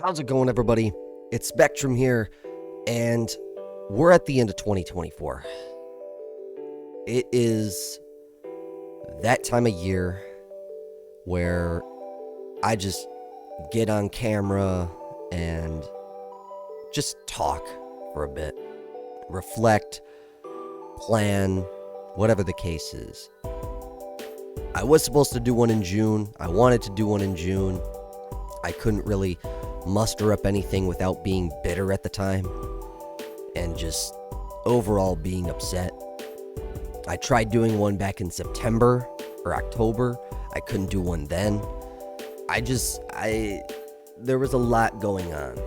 How's it going, everybody? It's Spectrum here, and we're at the end of 2024. It is that time of year where I just get on camera and just talk for a bit, reflect, plan, whatever the case is. I was supposed to do one in June. I wanted to do one in June. I couldn't really muster up anything without being bitter at the time and just overall being upset. I tried doing one back in September or October. I couldn't do one then. There was a lot going on,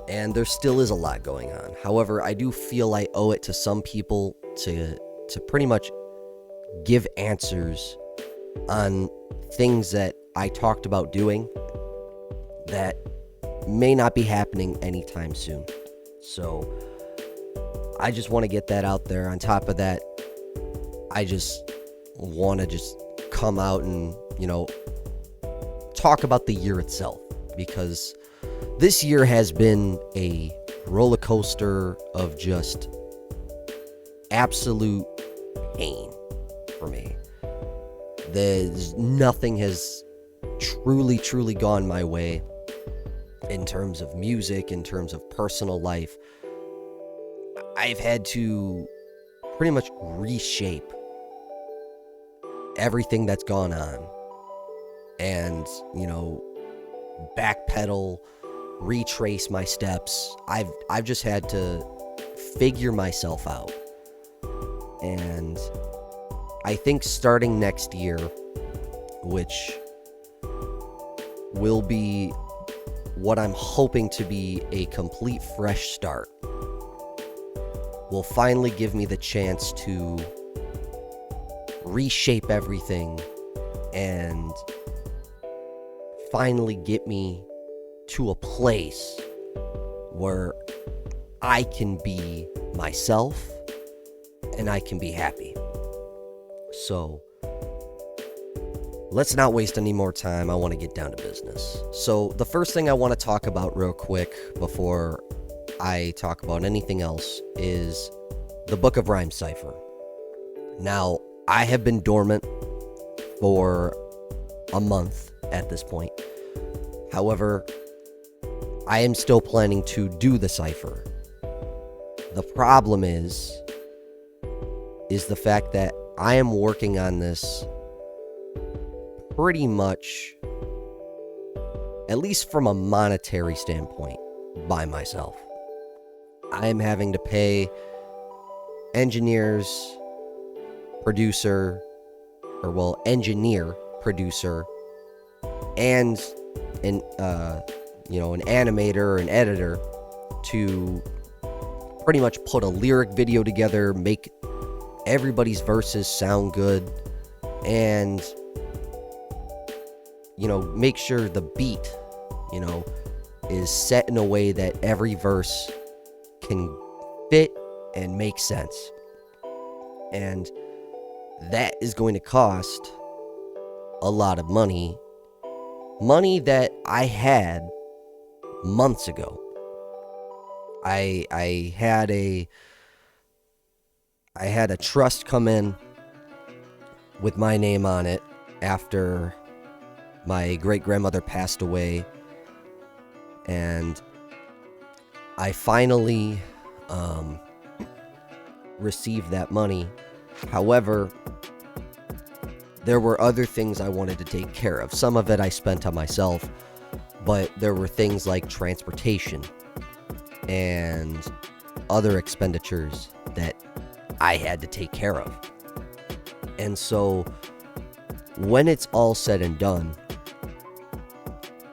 and there still is a lot going on. However, I do feel I owe it to some people to pretty much give answers on things that I talked about doing that may not be happening anytime soon. So I just want to get that out there. On top of that, I just want to just come out and, talk about the year itself, because this year has been a roller coaster of just absolute pain for me. Nothing has truly gone my way in terms of music, in terms of personal life. I've had to pretty much reshape everything that's gone on and, backpedal, retrace my steps. I've just had to figure myself out. And I think starting next year, which will be what I'm hoping to be a complete fresh start, will finally give me the chance to reshape everything and finally get me to a place where I can be myself and I can be happy. So let's not waste any more time. I want to get down to business. So the first thing I want to talk about real quick before I talk about anything else is the Book of Rhyme Cipher. Now, I have been dormant for a month at this point. However, I am still planning to do the cipher. The problem is the fact that I am working on this pretty much, at least from a monetary standpoint, by myself. I'm having to pay engineer, producer, and an animator or an editor to pretty much put a lyric video together, make everybody's verses sound good, and make sure the beat, is set in a way that every verse can fit and make sense. And that is going to cost a lot of money that I had months ago. I had a trust come in with my name on it after my great-grandmother passed away, and I finally received that money. However, there were other things I wanted to take care of. Some of it I spent on myself, but there were things like transportation and other expenditures that I had to take care of. And so when it's all said and done,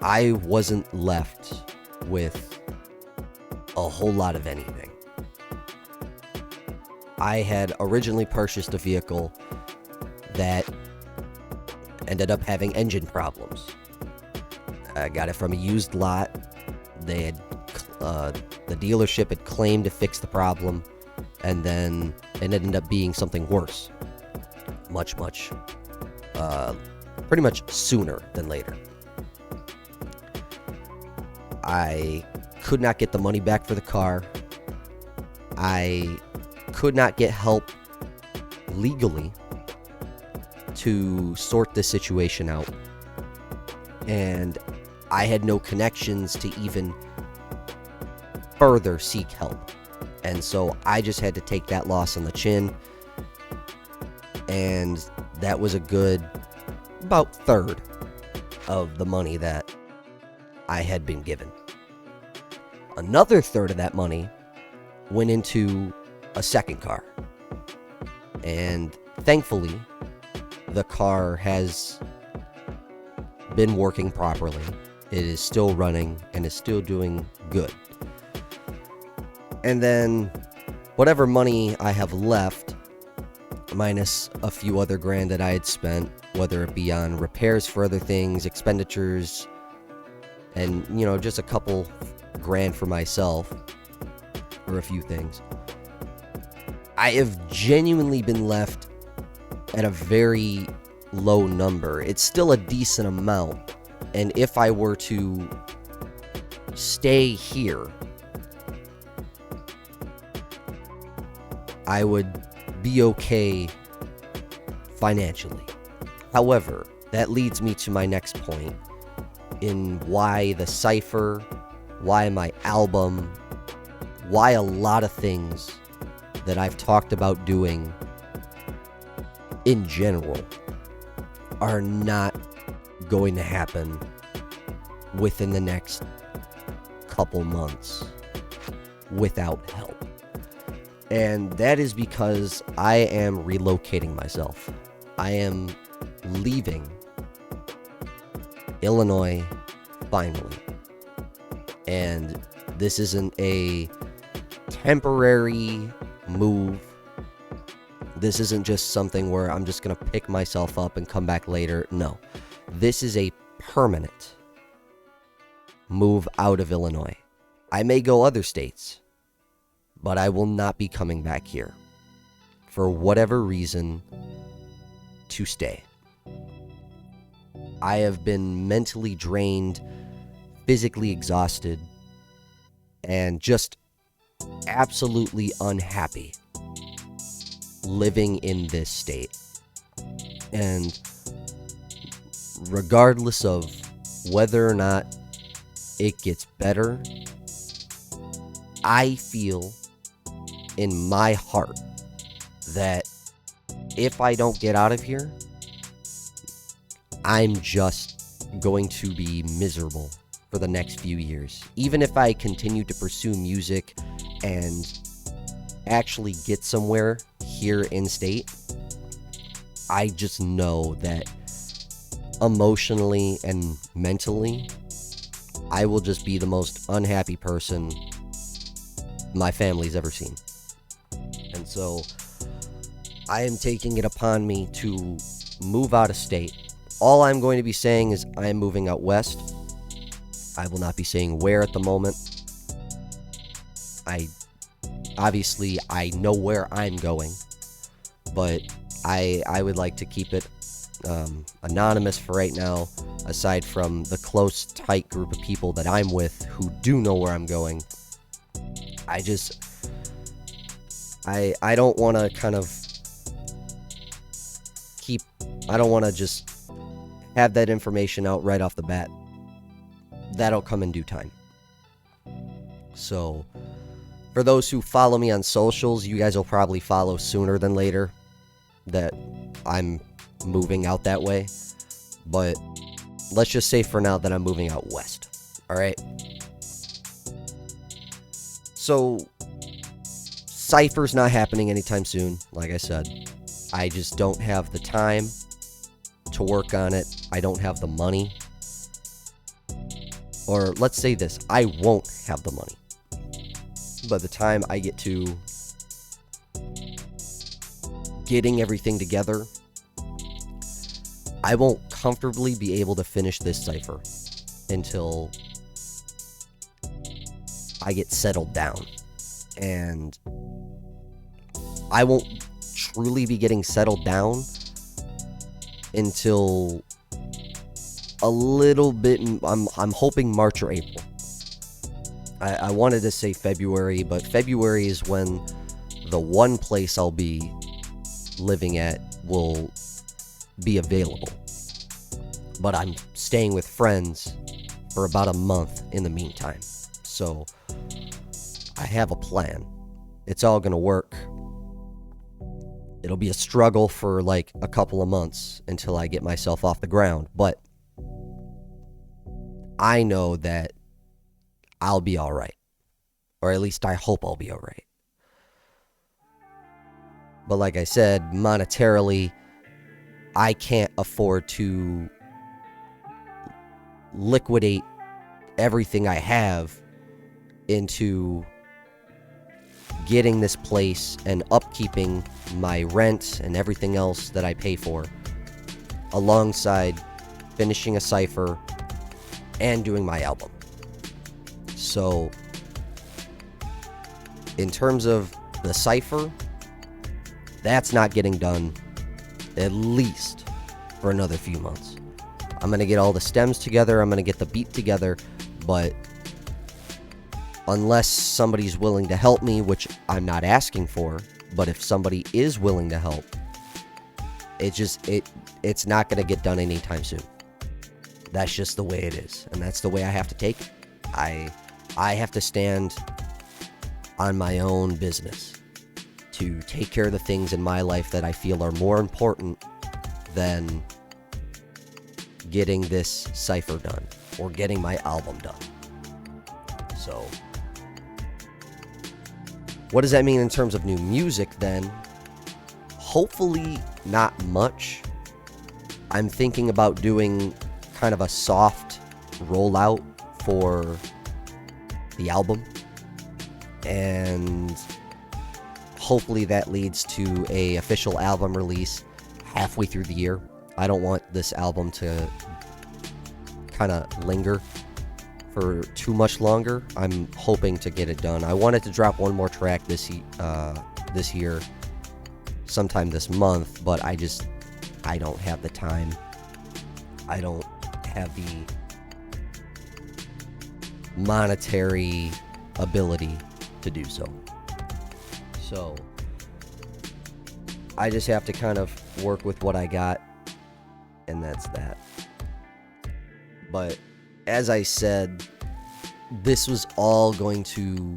I wasn't left with a whole lot of anything. I had originally purchased a vehicle that ended up having engine problems. I got it from a used lot. They had the dealership had claimed to fix the problem, and then it ended up being something worse. Pretty much sooner than later. I could not get the money back for the car. I could not get help legally to sort this situation out. And I had no connections to even further seek help. And so I just had to take that loss on the chin. And that was a good about third of the money that I had been given. Another third of that money went into a second car. And thankfully, the car has been working properly. It is still running and is still doing good. And then whatever money I have left, minus a few other grand that I had spent, whether it be on repairs for other things, expenditures, and, just a couple grand for myself, or a few things, I have genuinely been left at a very low number. It's still a decent amount, and if I were to stay here, I would be okay financially. However, that leads me to my next point in why the cipher, why my album, why a lot of things that I've talked about doing in general are not going to happen within the next couple months without help. And that is because I am relocating myself. I am leaving Illinois finally. And this isn't a temporary move. This isn't just something where I'm just going to pick myself up and come back later. No. This is a permanent move out of Illinois. I may go other states, but I will not be coming back here for whatever reason to stay. I have been mentally drained, physically exhausted, and just absolutely unhappy living in this state. And regardless of whether or not it gets better, I feel in my heart that if I don't get out of here, I'm just going to be miserable for the next few years. Even if I continue to pursue music and actually get somewhere here in state, I just know that emotionally and mentally, I will just be the most unhappy person my family's ever seen. And so I am taking it upon me to move out of state. All I'm going to be saying is I am moving out west. I will not be saying where at the moment. I know where I'm going, but I would like to keep it anonymous for right now, aside from the close, tight group of people that I'm with who do know where I'm going. I don't want to kind of I don't want to just have that information out right off the bat. That'll come in due time. So, for those who follow me on socials, you guys will probably follow sooner than later that I'm moving out that way. But let's just say for now that I'm moving out west. Alright? So, Cypher's not happening anytime soon, like I said. I just don't have the time to work on it. I don't have the money. Or let's say this, I won't have the money. By the time I get to getting everything together, I won't comfortably be able to finish this cipher until I get settled down. And I won't truly be getting settled down until a little bit, I'm hoping March or April. I wanted to say February, but February is when the one place I'll be living at will be available. But I'm staying with friends for about a month in the meantime. So I have a plan. It's all going to work. It'll be a struggle for like a couple of months until I get myself off the ground. But I know that I'll be all right. Or at least I hope I'll be all right. But like I said, monetarily, I can't afford to liquidate everything I have into getting this place and upkeeping my rent and everything else that I pay for, alongside finishing a cipher and doing my album. So, in terms of the cipher, that's not getting done at least for another few months. I'm going to get all the stems together, I'm going to get the beat together, but unless somebody's willing to help me, which I'm not asking for, but if somebody is willing to help, it's not going to get done anytime soon. That's just the way it is, and that's the way I have to take it. I have to stand on my own business to take care of the things in my life that I feel are more important than getting this cipher done or getting my album done. So, what does that mean in terms of new music then? Hopefully not much. I'm thinking about doing kind of a soft rollout for the album, and hopefully that leads to a official album release halfway through the year. I don't want this album to kind of linger for too much longer. I'm hoping to get it done. I wanted to drop one more track this year, sometime this month, but I don't have the time. I don't have the monetary ability to do so. So I just have to kind of work with what I got, and that's that. But as I said, this was all going to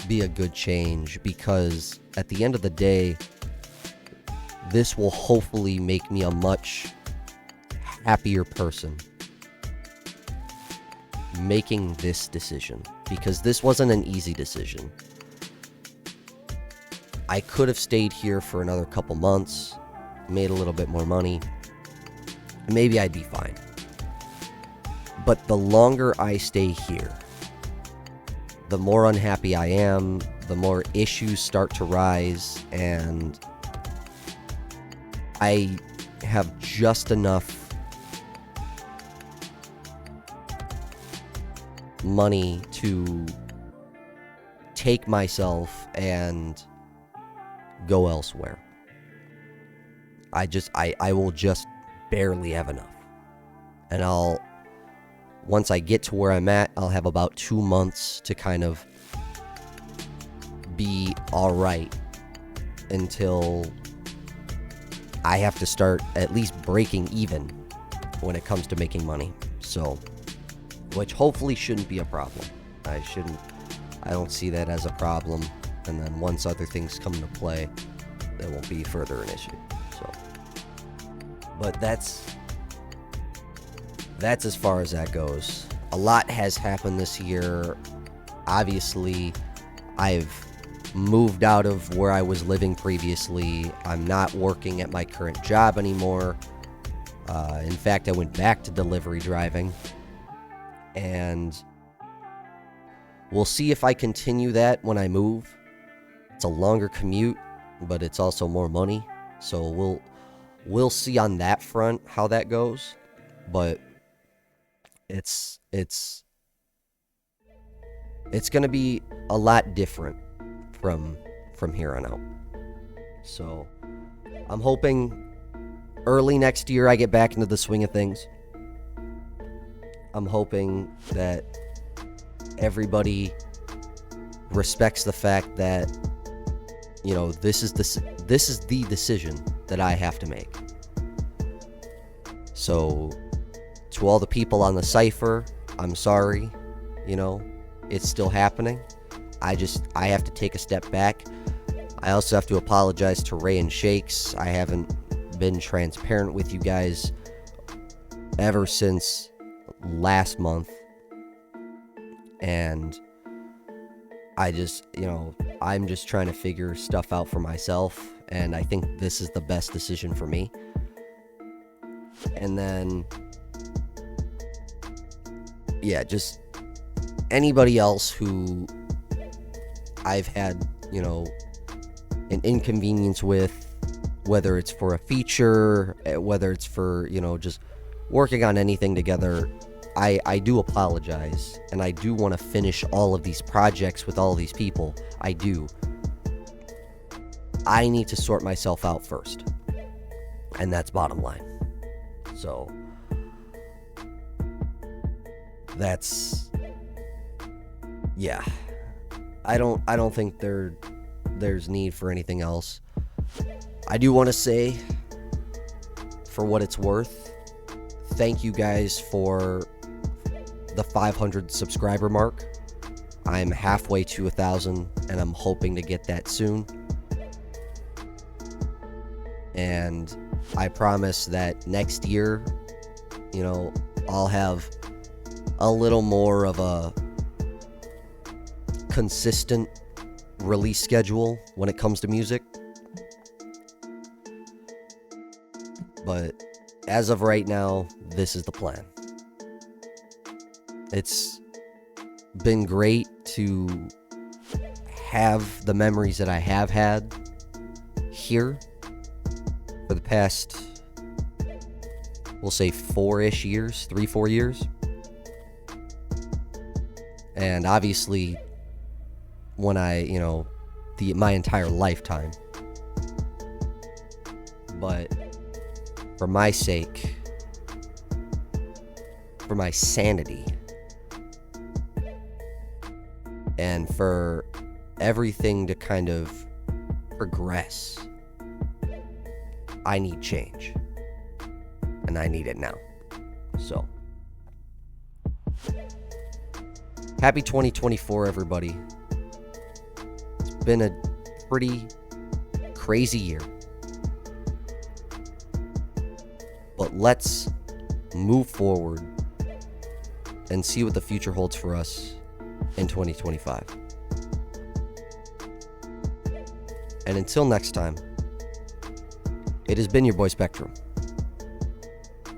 be a good change, because at the end of the day, this will hopefully make me a much happier person making this decision, because this wasn't an easy decision. I could have stayed here for another couple months, made a little bit more money, maybe I'd be fine. But the longer I stay here, the more unhappy I am, the more issues start to rise, and I have just enough money to take myself and go elsewhere. I will just barely have enough. And once I get to where I'm at, I'll have about 2 months to kind of be alright until I have to start at least breaking even when it comes to making money. So, which hopefully shouldn't be a problem. I don't see that as a problem. And then once other things come into play, that won't be further an issue. So, but that's as far as that goes. A lot has happened this year. Obviously, I've moved out of where I was living previously. I'm not working at my current job anymore. In fact, I went back to delivery driving. And we'll see if I continue that when I move. It's a longer commute, but it's also more money. So we'll see on that front how that goes. But it's going to be a lot different from here on out. So I'm hoping early next year I get back into the swing of things. I'm hoping that everybody respects the fact that, you know, this is the decision that I have to make. So, to all the people on the cipher, I'm sorry, you know, it's still happening. I have to take a step back. I also have to apologize to Ray and Shakes. I haven't been transparent with you guys ever since last month. And I'm just trying to figure stuff out for myself. And I think this is the best decision for me. And then, yeah, just anybody else who I've had, you know, an inconvenience with, whether it's for a feature, whether it's for, you know, just working on anything together, I do apologize, and I do want to finish all of these projects with all of these people. I do. I need to sort myself out first, and that's bottom line. So that's, yeah. I don't think there's need for anything else. I do want to say, for what it's worth, thank you guys for the 500 subscriber mark. I'm halfway to 1,000, and I'm hoping to get that soon. And I promise that next year, you know, I'll have a little more of a consistent release schedule when it comes to music. But as of right now, this is the plan. It's been great to have the memories that I have had here for the past, we'll say 4 years, 3-4 years. And obviously, when my entire lifetime. But for my sake, for my sanity, and for everything to kind of progress, I need change. And I need it now. So, happy 2024, everybody. It's been a pretty crazy year. But let's move forward and see what the future holds for us in 2025. And until next time, it has been your boy Spectrum,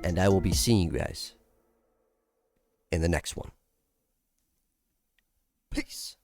and I will be seeing you guys in the next one. Peace.